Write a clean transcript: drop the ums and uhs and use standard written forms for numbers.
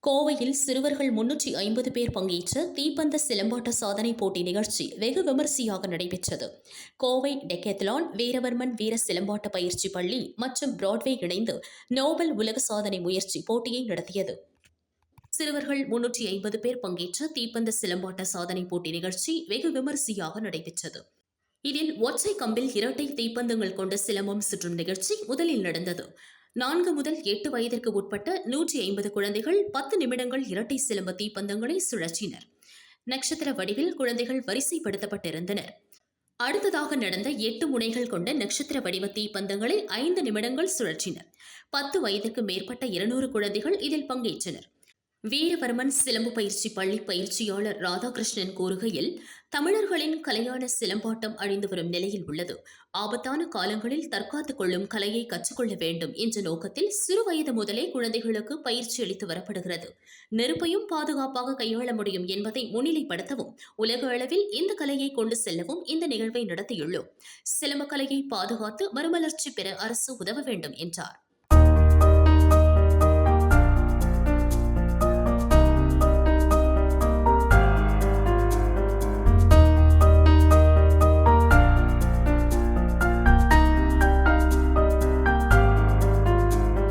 கோவையில் சிறுவர்கள் 350 பேர் பங்கேற்ற தீப்பந்த சிலம்பாட்ட சாதனை போட்டி நிகழ்ச்சி வெகு விமரிசையாக நடைபெற்றது. கோவை டெக்கத்லான், வீரவர்மன் வீர சிலம்பாட்ட பயிற்சி பள்ளி மற்றும் பிராட்வே இணைந்து நோபல் உலக சாதனை முயற்சி போட்டியை நடத்தியது. சிறுவர்கள் 350 பேர் பங்கேற்ற தீப்பந்த சிலம்பாட்ட சாதனை போட்டி நிகழ்ச்சி வெகு விமரிசையாக நடைபெற்றது. இதில் ஒற்றை கம்பில் இரட்டை தீப்பந்தங்கள் கொண்ட சிலம்பம் சுற்றும் நிகழ்ச்சி முதலில் நடந்தது. 4 முதல் 8 வயதிற்கு உட்பட்ட 150 குழந்தைகள் 10 நிமிடங்கள் இரட்டை சிலம்ப தீப்பந்தங்களை சுழற்றினர். நட்சத்திர வடிவில் குழந்தைகள் வரிசைப்படுத்தப்பட்டிருந்தனர். அடுத்ததாக நடந்த 8 முனைகள் கொண்ட நட்சத்திர வடிவ தீப்பந்தங்களை 5 நிமிடங்கள் சுழற்றினர். 10 வயதிற்கு மேற்பட்ட 200 குழந்தைகள் இதில் பங்கேற்றனர். வீரவர்மன் சிலம்பு பயிற்சி பள்ளி பயிற்சியாளர் ராதாகிருஷ்ணன் கூறுகையில், தமிழர்களின் கலையான சிலம்பாட்டம் அழிந்து வரும் நிலையில் உள்ளது. ஆபத்தான காலங்களில் தற்காத்துக் கொள்ளும் கலையை கற்றுக்கொள்ள வேண்டும் என்ற நோக்கத்தில் சிறுவயது முதலே குழந்தைகளுக்கு பயிற்சி அளித்து வரப்படுகிறது. நெருப்பையும் பாதுகாப்பாக கையாள முடியும் என்பதை முன்னிலைப்படுத்தவும், உலக அளவில் இந்த கலையை கொண்டு செல்லவும் இந்த நிகழ்வை நடத்தியுள்ளோம். சிலம்ப கலையை பாதுகாத்து மறுமலர்ச்சி பெற அரசு உதவ வேண்டும் என்றார்.